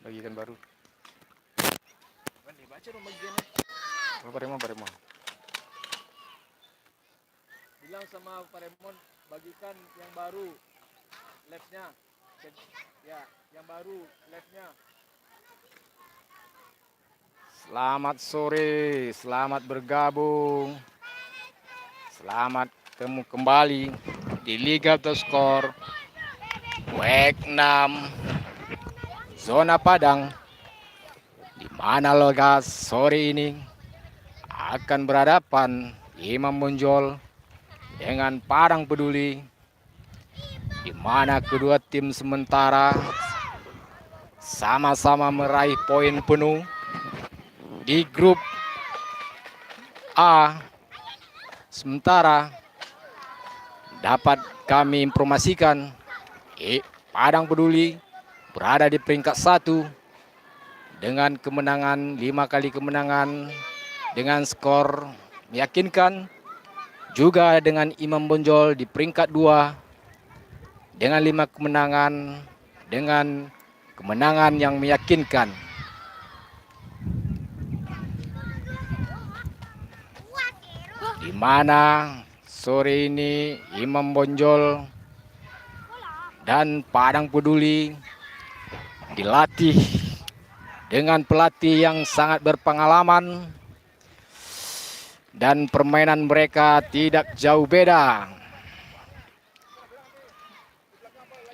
Bagikan baru. Baca dong bagiannya. Pak Remon. Bilang sama Pak Remon bagikan yang baru left-nya. Ya, yang baru left-nya. Selamat sore, selamat bergabung. Selamat ketemu kembali di Liga Skor WEG 6 Zona Padang, di mana Logas sore ini akan berhadapan Imam Bonjol dengan Padang Peduli, di mana kedua tim sementara sama-sama meraih poin penuh di grup A. Sementara dapat kami informasikan Padang Peduli berada di peringkat 1 dengan kemenangan 5 kali kemenangan dengan skor meyakinkan. Juga dengan Imam Bonjol di peringkat 2 dengan 5 kemenangan dengan kemenangan yang meyakinkan. Di mana sore ini Imam Bonjol dan Padang Peduli dilatih dengan pelatih yang sangat berpengalaman dan permainan mereka tidak jauh beda.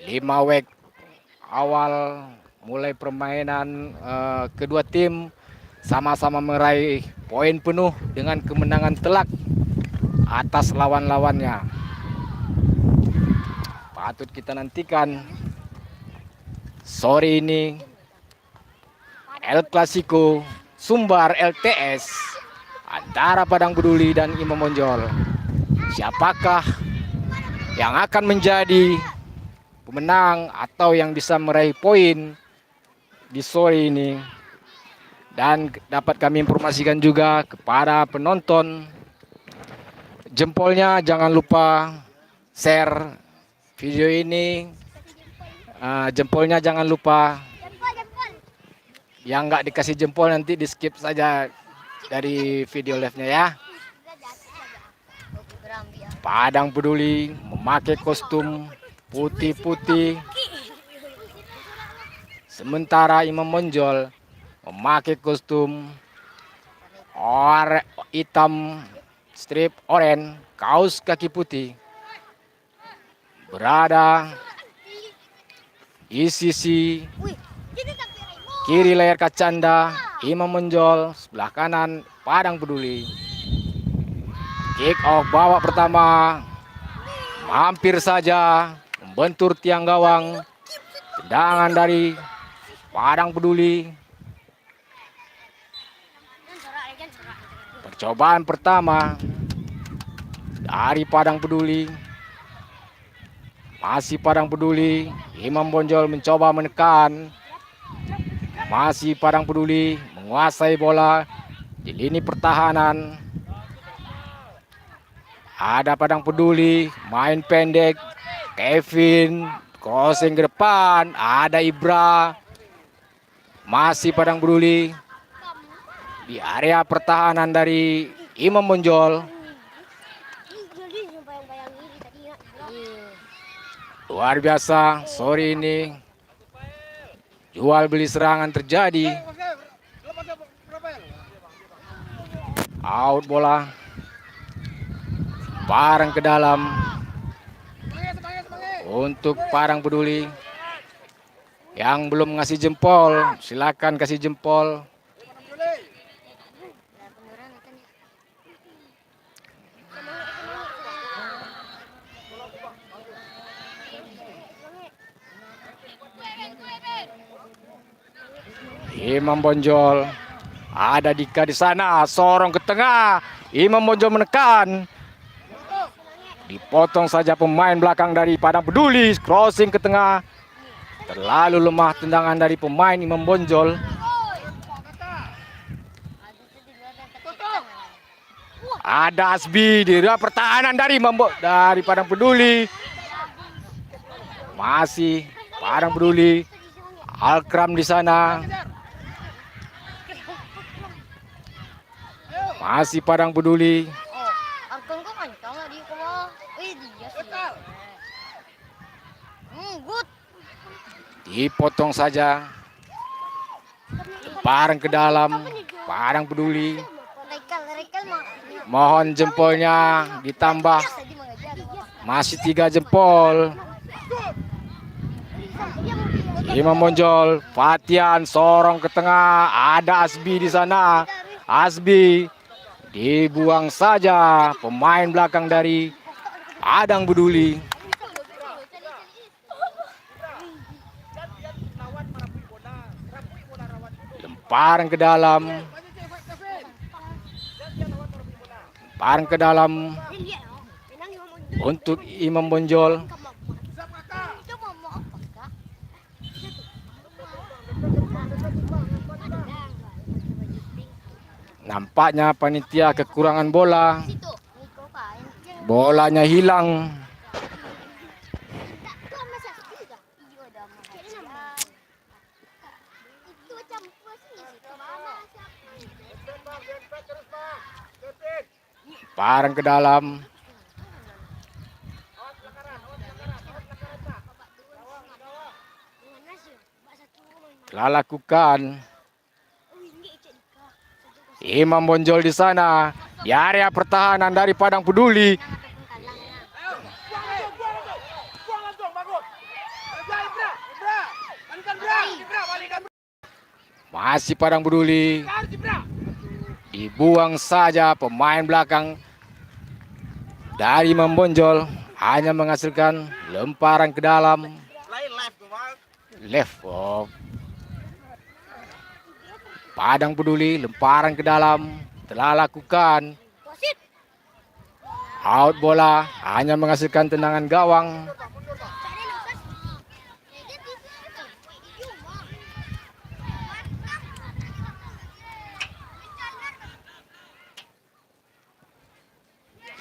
5 WEG awal mulai permainan kedua tim sama-sama meraih poin penuh dengan kemenangan telak atas lawan-lawannya. Patut kita nantikan sore ini El Clasico Sumbar LTS antara Padang Peduli dan Imam Bonjol. Siapakah yang akan menjadi pemenang atau yang bisa meraih poin di sore ini? Dan dapat kami informasikan juga kepada penonton, jempolnya jangan lupa share video ini. Jempolnya jangan lupa. Yang nggak dikasih jempol nanti di skip saja dari video live-nya ya. Padang Peduli memakai kostum putih-putih, sementara Imam Bonjol memakai kostum hitam strip oranye, kaos kaki putih. Berada di sisi kiri layar kaca Anda Imam Bonjol, sebelah kanan Padang Peduli. Kick off babak pertama hampir saja membentur tiang gawang. Tendangan dari Padang Peduli. Percobaan pertama dari Padang Peduli. Masih Padang Peduli. Imam Bonjol mencoba menekan. Masih Padang Peduli menguasai bola di lini pertahanan. Ada Padang Peduli main pendek. Kevin crossing ke depan. Ada Ibra. Masih Padang Peduli di area pertahanan dari Imam Bonjol. Luar biasa sore ini. Jual beli serangan terjadi. Out bola. Barang ke dalam. Untuk Padang Peduli. Yang belum ngasih jempol, silakan kasih jempol. Imam Bonjol ada Dika di sana, sorong ke tengah. Imam Bonjol menekan. Dipotong saja pemain belakang dari Padang Peduli, crossing ke tengah. Terlalu lemah tendangan dari pemain Imam Bonjol. Ada Asbi di luar pertahanan dari Padang Peduli. Masih Padang Peduli. Alkram di sana. Masih Padang Peduli. Oh, Arkon kok kencang lah di bawah. Dia sih. Good. Dipotong saja. Lemparan ke dalam. Padang Peduli. Rekal mah. Mohon jempolnya ditambah. Masih 3 jempol. Imam Bonjol, Fatian sorong ke tengah. Ada Asbi di sana. Asbi dibuang saja pemain belakang dari Padang Peduli. Lemparan ke dalam. Lemparan ke dalam untuk Imam Bonjol. Nampaknya panitia kekurangan bola. Bolanya hilang. Parang ke dalam. Telah lakukan. Imam Bonjol di sana. Di area pertahanan dari Padang Peduli. Masih Padang Peduli. Dibuang saja pemain belakang dari Imam Bonjol. Hanya menghasilkan lemparan ke dalam. Left. Padang Peduli lemparan ke dalam. Telah lakukan. Out bola. Hanya menghasilkan tendangan gawang.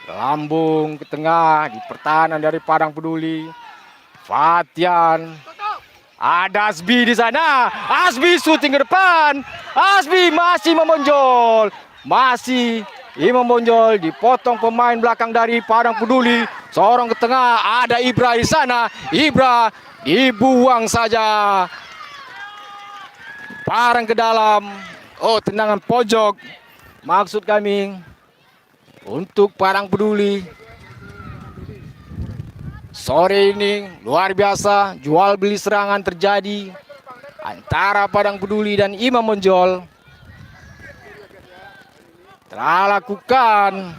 Lambung ke tengah di pertahanan dari Padang Peduli. Fatian. Ada Asbi di sana. Asbi syuting ke depan. Asbi masih membonjol. Masih Imam Bonjol dipotong pemain belakang dari Padang Peduli. Sorong ke tengah. Ada Ibra di sana. Ibra dibuang saja. Parang ke dalam. Oh, tendangan pojok. Maksud kami untuk Padang Peduli. Sore ini luar biasa, jual beli serangan terjadi antara Padang Peduli dan Imam Bonjol. Telah lakukan.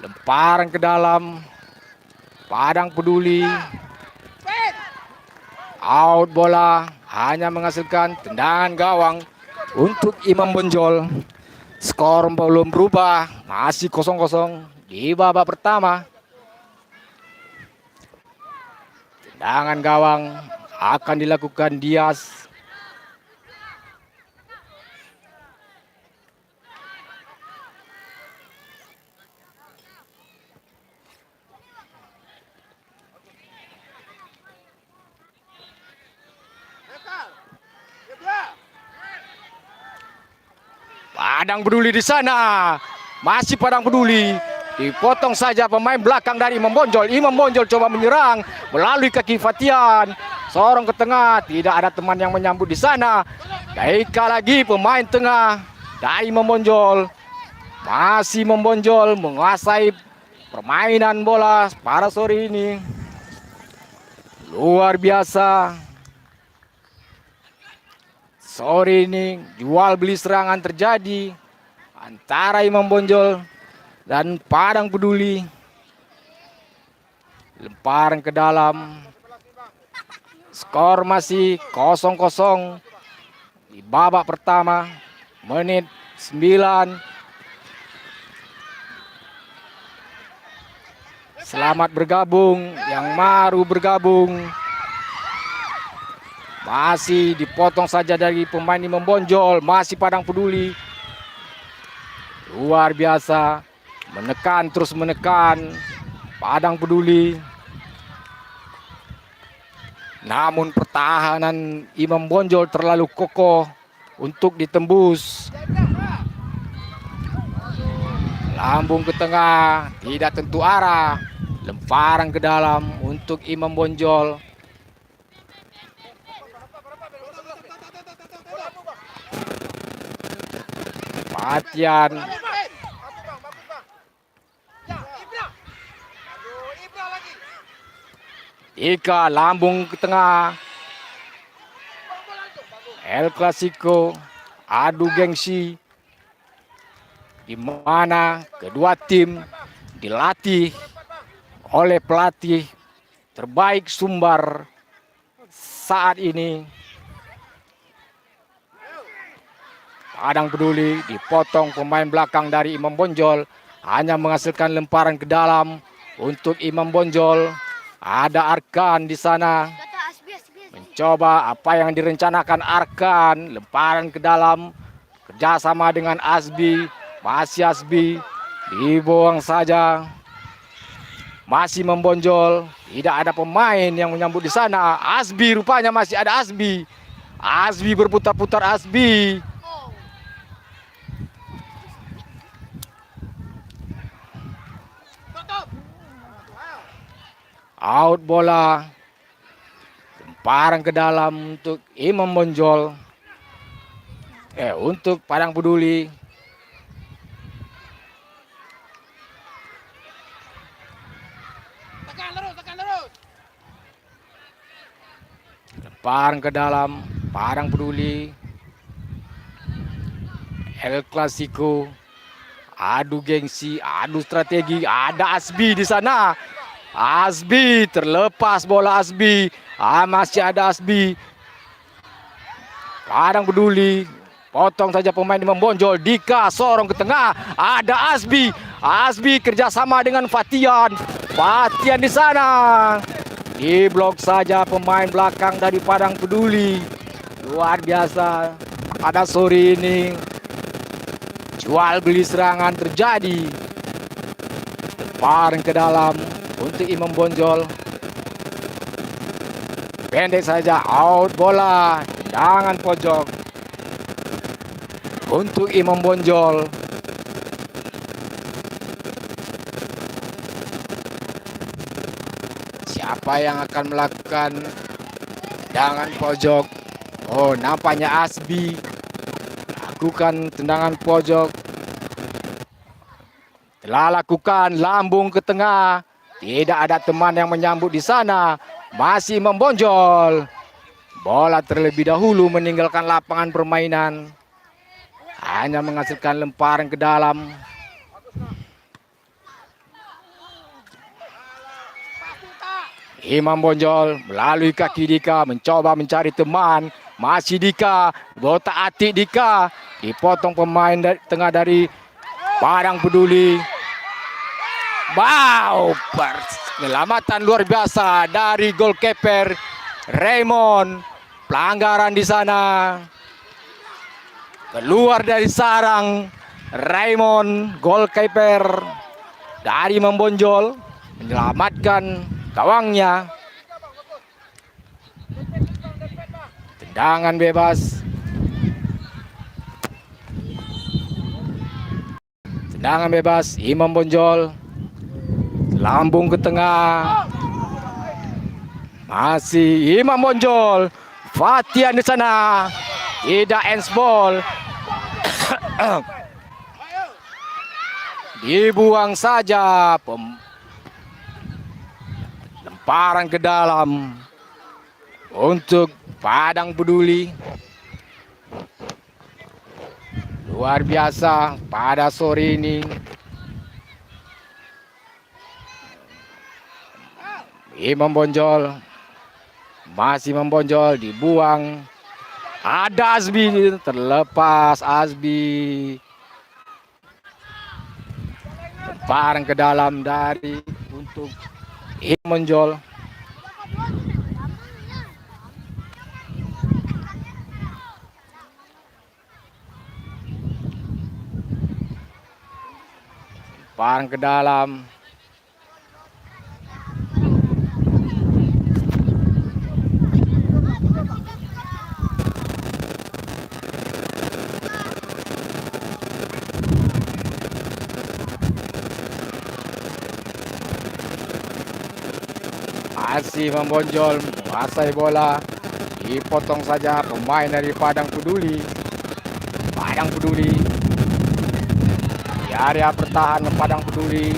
Lemparan ke dalam. Padang Peduli. Out bola. Hanya menghasilkan tendangan gawang untuk Imam Bonjol. Skor belum berubah, masih 0-0 di babak pertama. Tendangan gawang akan dilakukan Dias. Padang Peduli di sana. Masih Padang Peduli. Dipotong saja pemain belakang dari Imam Bonjol. Imam Bonjol coba menyerang melalui kaki Fatian. Sorong ke tengah. Tidak ada teman yang menyambut di sana. Daika lagi pemain tengah dari Imam Bonjol. Masih Imam Bonjol menguasai permainan bola pada sore ini. Luar biasa. Sore ini jual beli serangan terjadi antara Imam Bonjol dan Padang Peduli. Lemparan ke dalam. Skor masih 0-0 di babak pertama. Menit 9. Selamat bergabung yang baru bergabung. Masih dipotong saja dari pemain Imam Bonjol. Masih Padang Peduli. Luar biasa. Menekan, terus menekan. Padang Peduli. Namun pertahanan Imam Bonjol terlalu kokoh untuk ditembus. Lambung ke tengah, tidak tentu arah. Lemparan ke dalam untuk Imam Bonjol. Fatian. Ika lambung ke tengah. El Clasico, adu gengsi, di mana kedua tim dilatih oleh pelatih terbaik Sumbar saat ini. Padang Peduli dipotong pemain belakang dari Imam Bonjol, hanya menghasilkan lemparan ke dalam untuk Imam Bonjol. Ada Arkan di sana mencoba apa yang direncanakan Arkan, lemparan ke dalam kerjasama dengan Asbi. Masih Asbi dibuang saja. Masih membonjol, tidak ada pemain yang menyambut di sana. Asbi rupanya masih ada Asbi. Asbi berputar-putar Asbi. Out bola. Lemparan ke dalam untuk Imam Bonjol. Untuk Padang Peduli. Tekan terus. Lemparan ke dalam Padang Peduli. El Clasico. Adu gengsi, adu strategi. Ada Asbi di sana. Asbi terlepas bola Asbi. Masih ada Asbi. Padang Peduli potong saja pemain Imam Bonjol. Dika sorong ke tengah. Ada Asbi. Asbi kerjasama dengan Fatian. Fatian di sana. Diblok saja pemain belakang dari Padang Peduli. Luar biasa. Pada sore ini jual beli serangan terjadi. Lemparan ke dalam untuk Imam Bonjol. Pendek saja, out bola. Tendangan pojok untuk Imam Bonjol. Siapa yang akan melakukan tendangan pojok? Oh, nampaknya Asbi lakukan tendangan pojok. Telah lakukan lambung ke tengah. Tidak ada teman yang menyambut di sana. Masih Imam Bonjol. Bola terlebih dahulu meninggalkan lapangan permainan. Hanya menghasilkan lemparan ke dalam. Imam Bonjol melalui kaki Dika mencoba mencari teman. Masih Dika, botak atik Dika. Dipotong pemain tengah dari Padang Peduli. Wow, penyelamatan luar biasa dari goalkeeper Raymond. Pelanggaran di sana. Keluar dari sarang Raymond, goalkeeper dari Imam Bonjol, menyelamatkan gawangnya. Tendangan bebas. Tendangan bebas Imam Bonjol. Lambung ke tengah. Masih Imam Bonjol. Fatian di sana. Tidak handsball. Dibuang saja. Lemparan ke dalam untuk Padang Peduli. Luar biasa pada sore ini. Imam Bonjol. Masih Imam Bonjol dibuang. Ada Asbi, terlepas Asbi. Lemparan ke dalam dari untuk Imam Bonjol. Lemparan ke dalam. Masih membonjol, menguasai bola. Dipotong saja pemain dari Padang Peduli. Padang Peduli. Di area pertahanan Padang Peduli.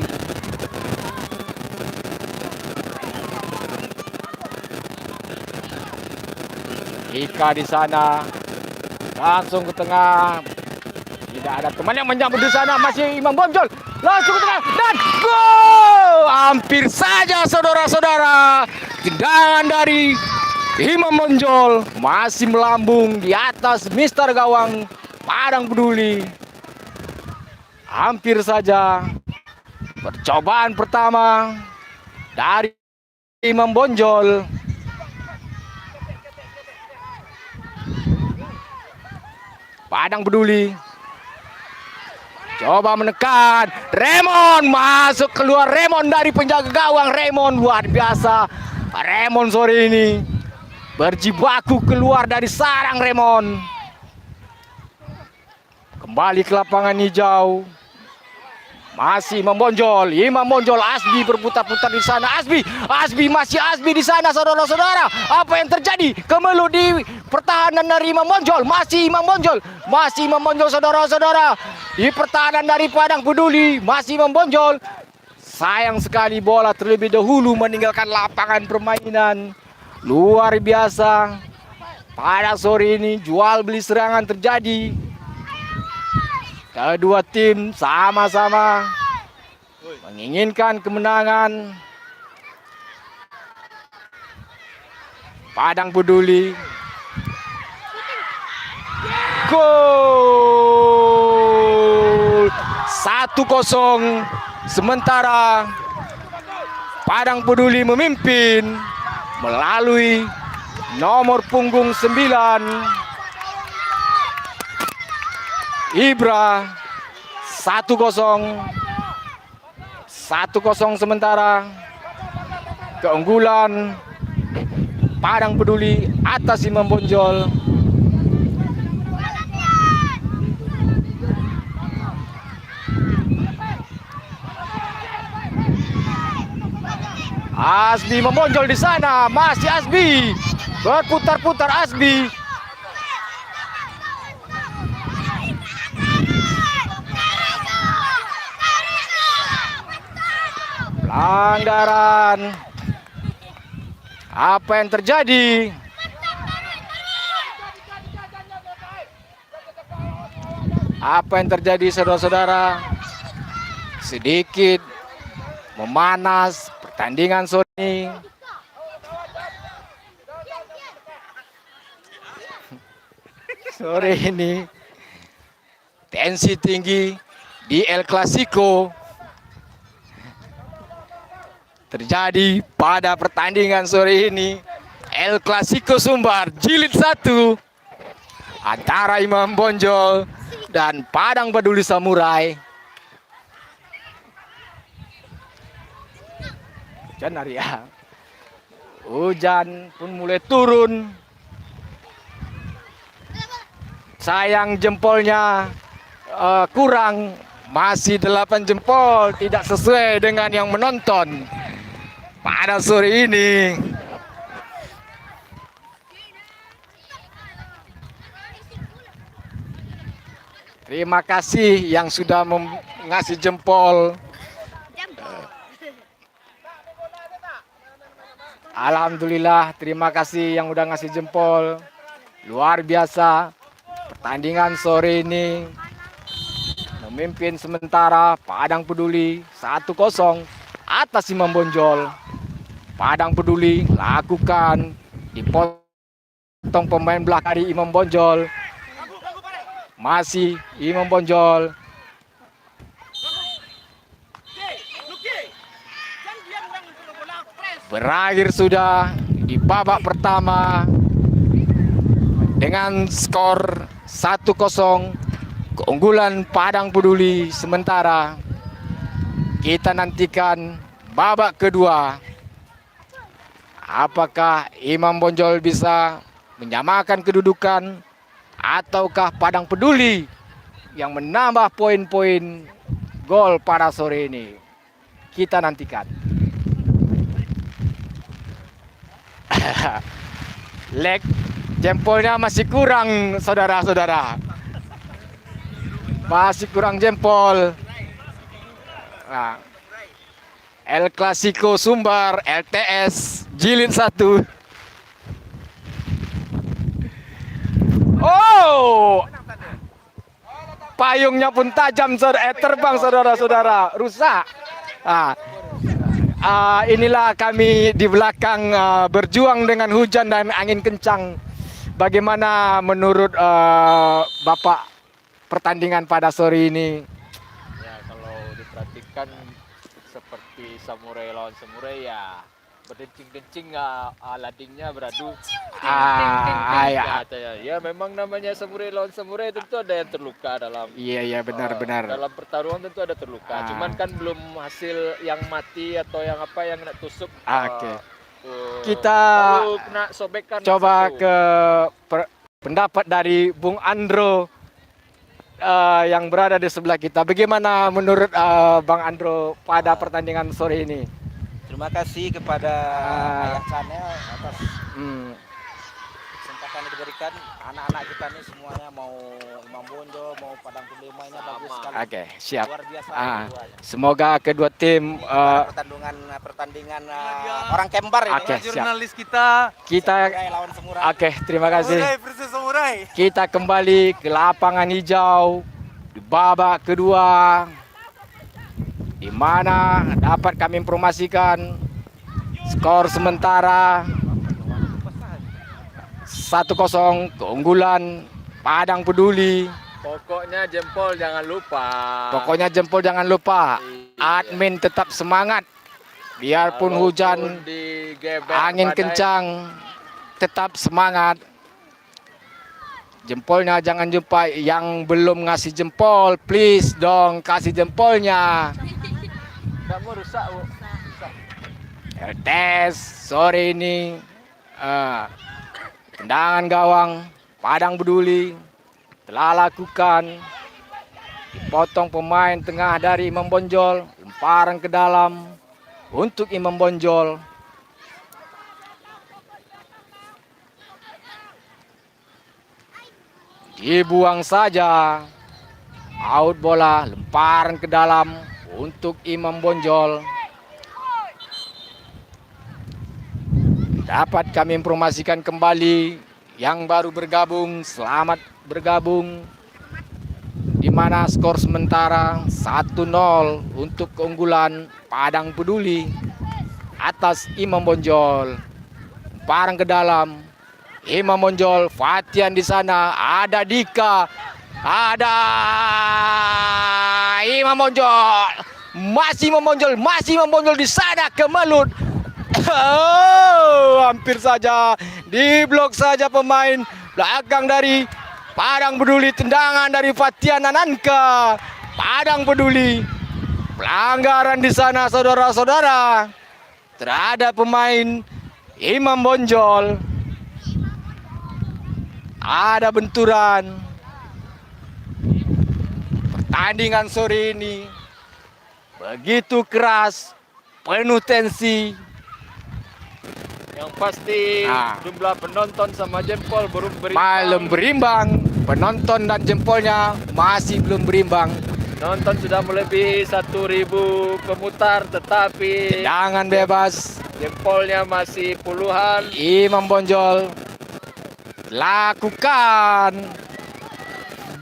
Ika di sana. Langsung ke tengah. Tidak ada teman yang menyambut di sana. Masih Imam Bonjol. Langsung ke tengah. Dan gol! Hampir saja saudara-saudara. Tendangan dari Imam Bonjol. Masih melambung di atas Mister Gawang Padang Peduli. Hampir saja. Percobaan pertama dari Imam Bonjol. Padang Peduli. Coba menekan. Raymond masuk keluar. Raymond dari penjaga gawang. Raymond luar biasa. Raymond sore ini berjibaku keluar dari sarang Raymond. Kembali ke lapangan hijau. Masih membonjol. Imam Bonjol. Asbi berputar-putar di sana. Asbi masih Asbi di sana saudara-saudara. Apa yang terjadi? Kemelut di pertahanan dari Imam Bonjol. Masih Imam Bonjol saudara-saudara. Di pertahanan dari Padang Peduli. Masih Imam Bonjol. Sayang sekali bola terlebih dahulu meninggalkan lapangan permainan. Luar biasa. Pada sore ini jual beli serangan terjadi. Kedua tim sama-sama menginginkan kemenangan. Padang Peduli. Gol 1-0. Sementara Padang Peduli memimpin melalui nomor punggung 9 Ibra. 1-0 sementara keunggulan Padang Peduli atas Imam Bonjol. Asbi membonjol di sana, masih Asbi berputar-putar Asbi. Pelanggaran. Apa yang terjadi? Apa yang terjadi saudara-saudara? Sedikit memanas pertandingan sore ini. Sore ini tensi tinggi di El Clasico terjadi pada pertandingan sore ini. El Clasico Sumbar jilid 1 antara Imam Bonjol dan Padang Peduli Samurai. Hujan hari ya. Hujan pun mulai turun. Sayang jempolnya kurang. Masih 8 jempol, tidak sesuai dengan yang menonton pada sore ini. Terima kasih yang sudah ngasih jempol. Alhamdulillah, terima kasih yang udah ngasih jempol. Luar biasa pertandingan sore ini. Memimpin sementara Padang Peduli 1-0 atas Imam Bonjol. Padang Peduli lakukan dipotong pemain belakang dari Imam Bonjol. Masih Imam Bonjol. Berakhir sudah di babak pertama dengan skor 1-0 keunggulan Padang Peduli. Sementara kita nantikan babak kedua. Apakah Imam Bonjol bisa menyamakan kedudukan ataukah Padang Peduli yang menambah poin-poin gol pada sore ini? Kita nantikan. Leg jempolnya masih kurang, saudara-saudara. Masih kurang jempol. Nah, El Clasico Sumbar LTS Jilid 1. Oh, payungnya pun tajam, terbang, saudara-saudara, rusak. Inilah kami di belakang berjuang dengan hujan dan angin kencang. Bagaimana menurut Bapak pertandingan pada sore ini? Ya kalau diperhatikan seperti samurai lawan samurai ya berdencing-dencing ladingnya beradu. Ya memang namanya samurai lawan samurai tentu ada yang terluka dalam. Iya benar-benar. Dalam pertarungan tentu ada terluka. Cuman kan belum hasil yang mati atau yang apa yang kena tusuk. Oke. Kita baru kena sobekan. Coba ke pendapat dari Bung Andro yang berada di sebelah kita. Bagaimana menurut Bang Andro pada pertandingan sore ini? Terima kasih kepada Ayah Channel atas kesempatan yang diberikan. Anak-anak kita ini semuanya mau Imam Bonjol, mau Padang Pendema ini bagus sekali. Oke, siap. Luar biasa. Semoga kedua tim pertandingan orang Kembar ini. Oke, siap. Jurnalis kita Lawan Semurai. Oke, terima kasih. versus Samurai. Kita kembali ke lapangan hijau di babak kedua, di mana dapat kami informasikan skor sementara 1-0 keunggulan Padang Peduli. Pokoknya jempol jangan lupa. Pokoknya jempol jangan lupa. Iya. Admin tetap semangat. Biarpun hujan, angin kencang, tetap semangat. Jempolnya jangan lupa. Yang belum ngasih jempol, please dong kasih jempolnya. Kamu rusak, Bu. Tes sore ini tendangan gawang Padang Peduli telah lakukan, dipotong pemain tengah dari Imam Bonjol, lemparan ke dalam untuk Imam Bonjol. Dibuang saja, out bola, lemparan ke dalam untuk Imam Bonjol. Dapat kami informasikan kembali yang baru bergabung, selamat bergabung. Di mana skor sementara 1-0 untuk keunggulan Padang Peduli atas Imam Bonjol. Lemparan ke dalam Imam Bonjol, Fatian di sana, ada Dika, ada Imam Bonjol, masih Imam Bonjol di sana kemelut. Oh, hampir saja diblok saja pemain belakang dari Padang Peduli. Tendangan dari Fatian Ananka. Padang Peduli, pelanggaran di sana, saudara-saudara, terhadap pemain Imam Bonjol. Ada benturan. Pertandingan sore ini begitu keras, penuh tensi. Yang pasti jumlah penonton sama jempol belum berimbang. Penonton dan jempolnya masih belum berimbang. Penonton sudah melebihi 1.000 pemutar, tetapi Tendangan bebas. jempolnya masih puluhan. Imam Bonjol lakukan.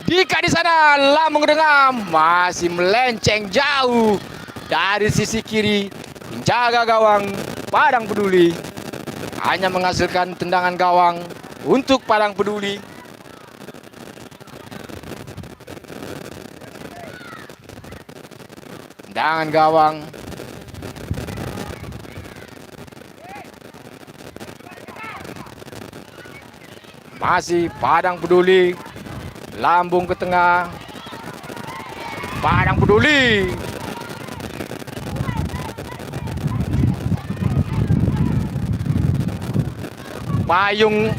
Dika di sana, lambung tengah masih melenceng jauh dari sisi kiri. Penjaga gawang Padang Peduli hanya menghasilkan tendangan gawang untuk Padang Peduli. Tendangan gawang masih Padang Peduli, lambung ke tengah. Padang Peduli payung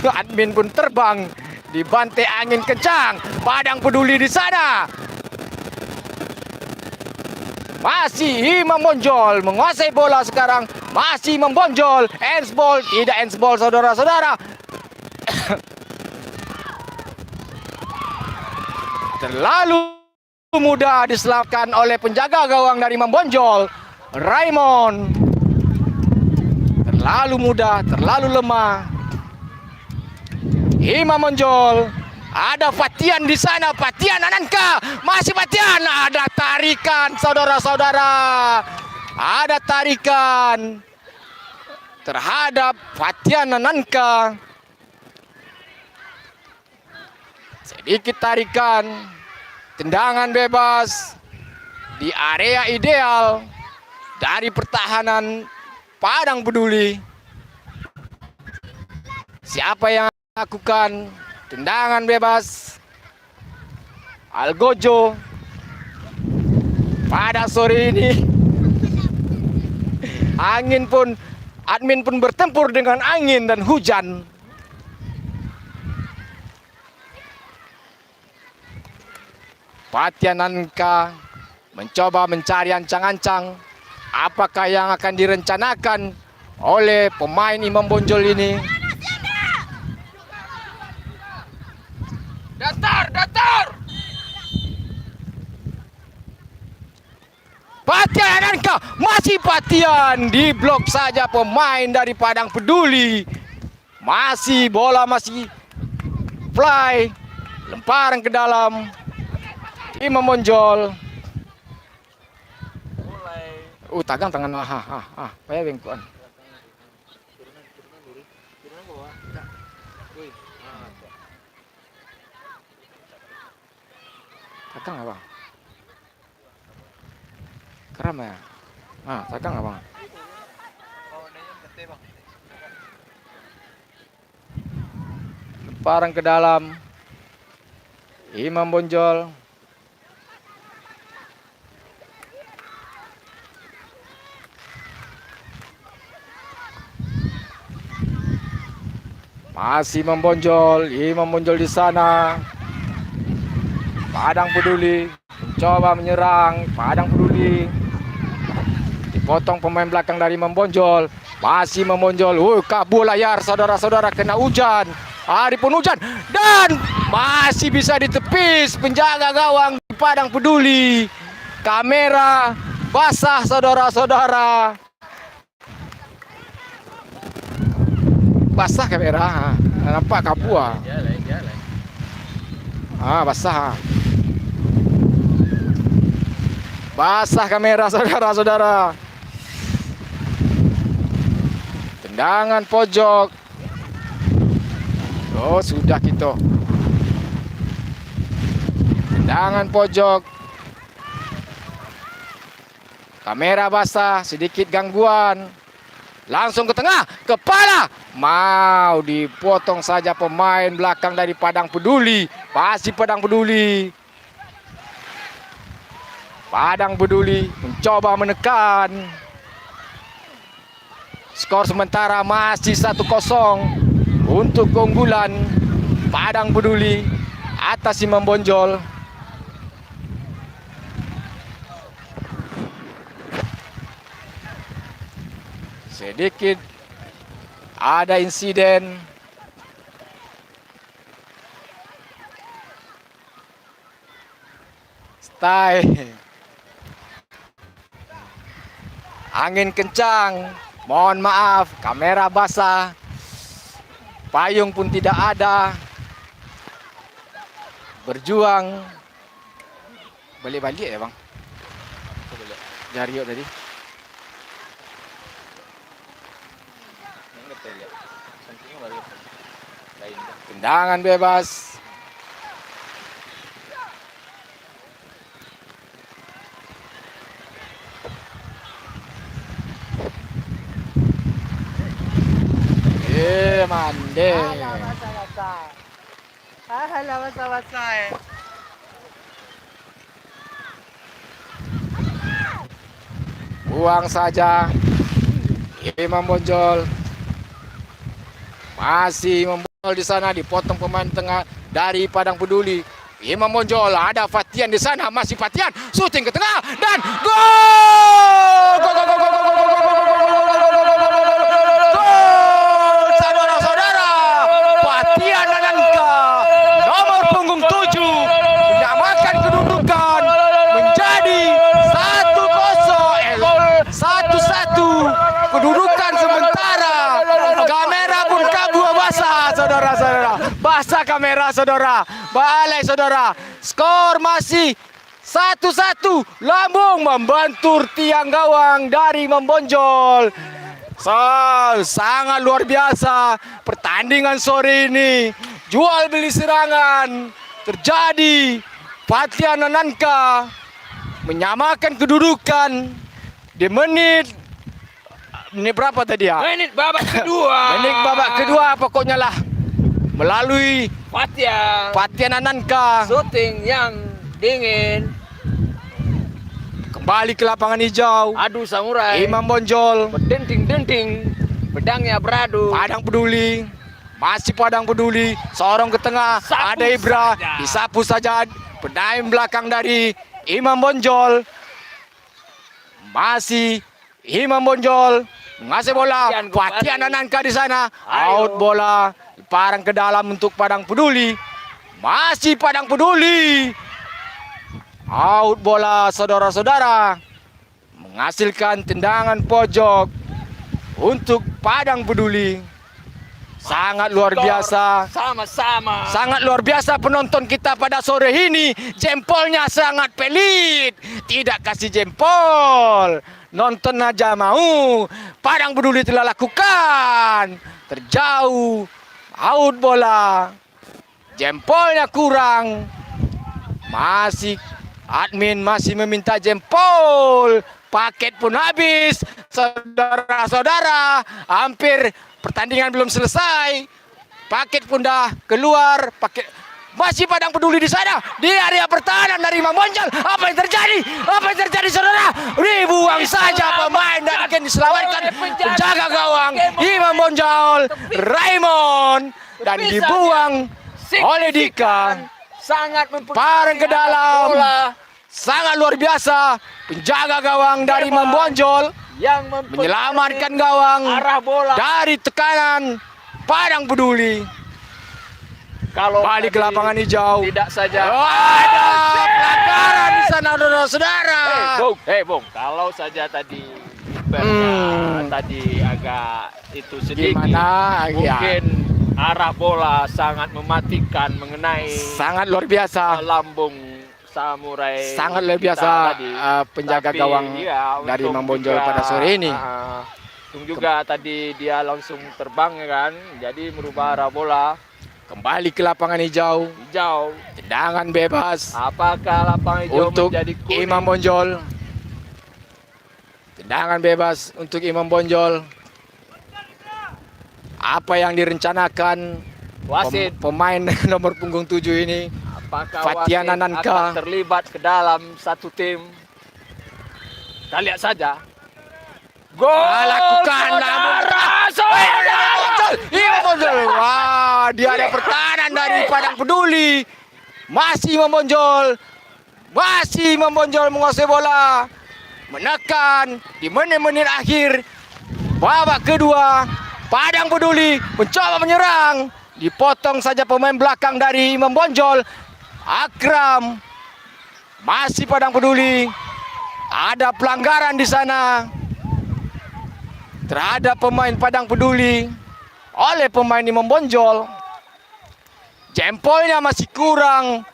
admin pun terbang, dibantai angin kencang. Padang Peduli di sana Masih Imam Bonjol menguasai bola sekarang. Masih membonjol. Handsball, tidak handsball saudara-saudara. Terlalu mudah diselamatkan oleh penjaga gawang dari membonjol. Raymond. Terlalu mudah, terlalu lemah. Imam Bonjol. Ada Fatian di sana, Fatian Ananka, masih Fatian, ada tarikan saudara-saudara. Ada tarikan terhadap Fatian Ananka. Sedikit tarikan, tendangan bebas di area ideal dari pertahanan Padang Peduli. Siapa yang lakukan tendangan bebas? Algojo. Pada sore ini admin pun bertempur dengan angin dan hujan. Fatian Ananka mencoba mencari ancang-ancang apakah yang akan direncanakan oleh pemain Imam Bonjol ini. Datar. Fatian Ananka, masih Fatian, diblok saja pemain dari Padang Peduli. Masih bola masih fly, lemparan ke dalam. Imam Bonjol. Tagang tangan paya bengkuan. Tagang apa? Keram ya? Tagang apa? Lemparan ke dalam. Imam Bonjol. Masih membonjol, Imam Bonjol di sana. Padang Peduli mencoba menyerang. Padang Peduli dipotong pemain belakang dari Imam Bonjol. Masih membonjol. Kabur layar saudara-saudara, kena hujan. Hari pun hujan dan masih bisa ditepis penjaga gawang di Padang Peduli. Kamera basah saudara-saudara. Basah kamera, nampak kabua. Basah. Basah kamera saudara-saudara. Tendangan pojok. Sudah gitu. Tendangan pojok. Kamera basah, sedikit gangguan. Langsung ke tengah, kepala. Mau dipotong saja pemain belakang dari Padang Peduli. Masih Padang Peduli. Padang Peduli mencoba menekan. Skor sementara masih 1-0 untuk keunggulan Padang Peduli atas Imam Bonjol. Sedikit ada insiden angin kencang, mohon maaf, kamera basah, payung pun tidak ada, berjuang, balik-balik ya bang, Jario tadi. Tendangan bebas. Mande. Buang saja. Imam Bonjol. Masih membonjol di sana, dipotong pemain tengah dari Padang Peduli. Imam Bonjol, ada Fatian di sana, masih Fatian, syuting ke tengah dan gol! Gol, gol, gol, gol, gol, gol, gol, gol, gol, gol! Saudara-saudara, Fatian Ananka, nomor punggung 7, menyamakan kedudukan menjadi 1-1, kedudukan sementara. Kamera pun kabur basah, saudara-saudara. Basah kamera, saudara. Balai, saudara. Skor masih 1-1. Lambung membentur tiang gawang dari membonjol. Sangat luar biasa pertandingan sore ini. Jual beli serangan terjadi. Fatian Ananka menyamakan kedudukan di menit berapa tadi ya? Menit babak kedua. Menit babak kedua pokoknya lah. Melalui Fatian Ananka Syuting yang dingin. kembali ke lapangan hijau. Adu samurai. Imam Bonjol, Berdenting-denting. Pedangnya beradu. Padang Peduli, masih Padang Peduli. Sorong ke tengah, Sapu ada Ibra, saja. disapu saja. Pemain belakang dari Imam Bonjol. Masih Imam Bonjol mengasih bola. Fatian kembali. Fatian Ananka di sana. Ayo. Out bola, parang ke dalam untuk Padang Peduli. Masih Padang Peduli. Out bola, saudara-saudara. Menghasilkan tendangan pojok untuk Padang Peduli. Sangat luar biasa. Sama-sama. Sangat luar biasa penonton kita pada sore ini. Jempolnya sangat pelit. Tidak kasih jempol. Nonton aja mau. Padang Peduli telah lakukan. Terjauh. Out bola. Jempolnya kurang. Masih admin masih meminta jempol. Paket pun habis. Saudara-saudara, hampir pertandingan belum selesai. Paket pun dah keluar. Masih Padang Peduli di sana. Di area pertahanan dari Imam Bonjol. Apa yang terjadi? Apa yang terjadi, saudara? Dibuang saja pemain dan akan diselamatkan penjaga gawang Imam Bonjol, Raymond, dan dibuang oleh Dika. Sangat Parang ke dalam. Sangat luar biasa penjaga gawang dari Imam Bonjol yang menyelamatkan gawang arah bola. dari tekanan Padang Peduli. Kalau Balik ke tadi lapangan hijau. tidak saja. Ada pelanggaran di sana, saudara-saudara. Bung, kalau saja tadi tadi agak itu sedikit. Gimana? Ya, Mungkin arah bola sangat mematikan mengenai sangat luar biasa. lambung samurai. Sangat luar biasa tadi. penjaga Tapi, gawang iya, dari untung Imam Bonjol juga, pada sore ini. untung juga tadi dia langsung terbang ya kan. Jadi merubah arah bola Kembali ke lapangan hijau. hijau. Tendangan bebas Apakah lapangan hijau untuk menjadi kuning? Imam Bonjol. Tendangan bebas untuk Imam Bonjol. Apa yang direncanakan Wasit, pemain nomor punggung 7 ini? apakah Fatian wasit Ananka akan terlibat ke dalam satu tim? Kita lihat saja. Gol! Lakukan namun Imam Bonjol. Wah, dia ada pertahanan dari Padang Peduli. Masih Imam Bonjol. Masih Imam Bonjol menguasai bola. Menekan di menit-menit akhir babak kedua. Padang Peduli mencoba menyerang. Dipotong saja pemain belakang dari Imam Bonjol. Akram. Masih Padang Peduli. Ada pelanggaran di sana terhadap pemain Padang Peduli oleh pemain Imam Bonjol. Jempolnya masih kurang,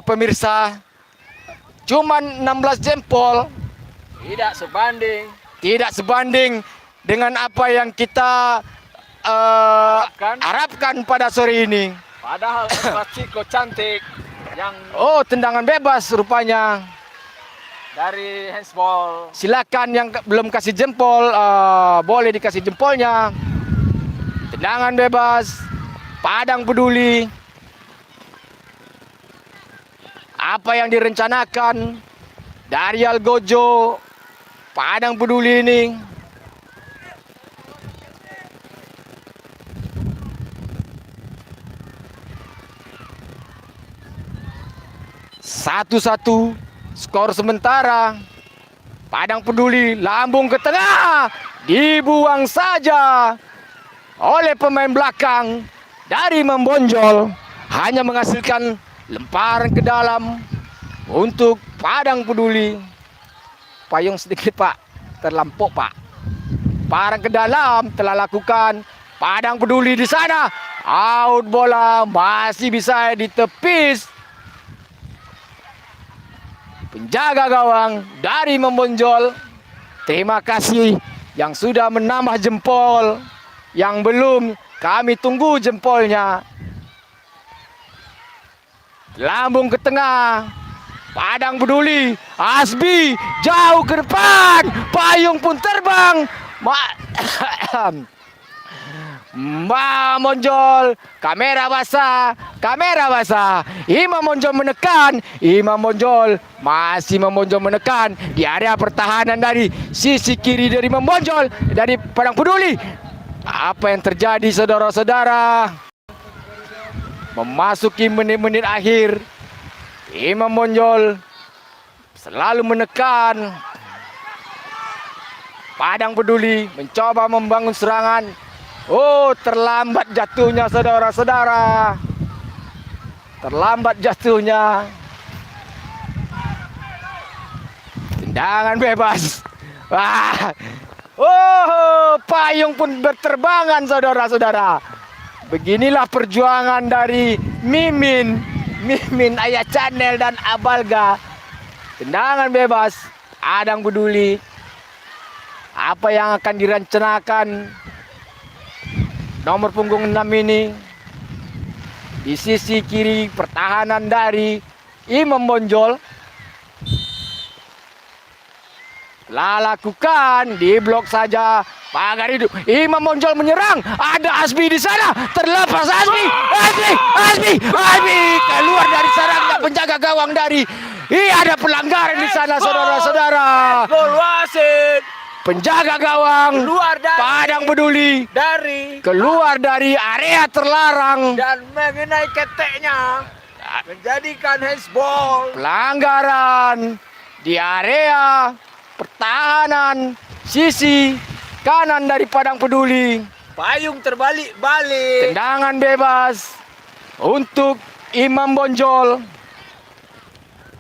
pemirsa. Cuman 16 jempol. Tidak sebanding. Tidak sebanding dengan apa yang kita harapkan pada sore ini. Padahal Ciko cantik yang Oh, tendangan bebas rupanya. dari handsball. Silakan yang belum kasih jempol, boleh dikasih jempolnya. Tendangan bebas, Padang Peduli. Apa yang direncanakan dari Algojo, Padang Peduli ini? 1-1 skor sementara. Padang Peduli lambung ke tengah, dibuang saja oleh pemain belakang dari Membonjol, hanya menghasilkan lemparan ke dalam untuk Padang Peduli. Payung sedikit Pak, terlampau Pak. Lemparan ke dalam telah lakukan Padang Peduli di sana. Out bola, masih bisa ditepis. Penjaga gawang dari Membonjol. Terima kasih yang sudah menambah jempol. Yang belum, kami tunggu jempolnya. Lambung ke tengah. Padang Peduli, Asbi jauh ke depan. Payung pun terbang. Membonjol, kamera basah. Imam Bonjol menekan. Imam Bonjol masih Membonjol menekan di area pertahanan dari sisi kiri dari Membonjol, dari Padang Peduli. Apa yang terjadi saudara-saudara? Memasuki menit-menit akhir, Imam Bonjol selalu menekan. Padang Peduli mencoba membangun serangan. Oh, terlambat jatuhnya saudara-saudara. Terlambat jatuhnya. Tendangan bebas. Oh, payung pun berterbangan saudara-saudara. Beginilah perjuangan dari Mimin Ayah Channel dan Abalga. Tendangan bebas, Padang Peduli. Apa yang akan direncanakan nomor punggung 6 ini? Di sisi kiri pertahanan dari Imam Bonjol. Lakukan di blok saja. Pagar hidup. Imam Bonjol menyerang. Ada Asbi di sana. Terlepas Asbi. Keluar dari sarangnya penjaga gawang dari. Ada pelanggaran di sana saudara-saudara. Gol wasit. Penjaga gawang Keluar dari Padang Peduli keluar dari area terlarang. dan mengenai keteknya, menjadikan handsball. Pelanggaran di area pertahanan sisi kanan dari Padang Peduli. Payung terbalik-balik. Tendangan bebas untuk Imam Bonjol.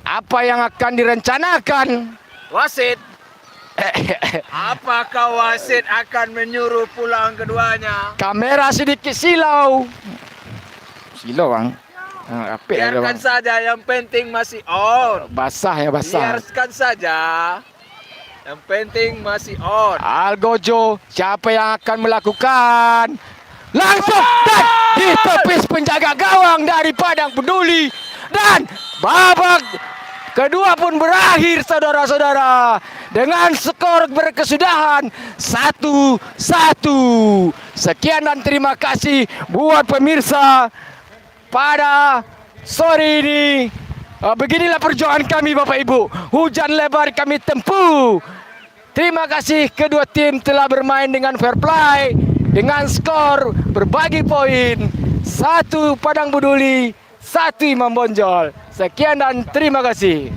Apa yang akan direncanakan? Wasit. Apakah wasit akan menyuruh pulang keduanya? Kamera sedikit silau. Silau bang. Biarkan saja, yang penting masih on. Basah ya basah. Biarkan saja. Yang penting masih on. Algojo, siapa yang akan melakukan? Langsung dan ditepis penjaga gawang dari Padang Peduli. Dan babak kedua pun berakhir saudara-saudara. Dengan skor berkesudahan 1-1. Sekian dan terima kasih buat pemirsa pada sore ini. Beginilah perjuangan kami Bapak Ibu. Hujan lebar kami tempuh. Terima kasih kedua tim telah bermain dengan fair play. Dengan skor berbagi poin. 1 Padang Peduli, 1 Imam Bonjol. Sekian dan terima kasih.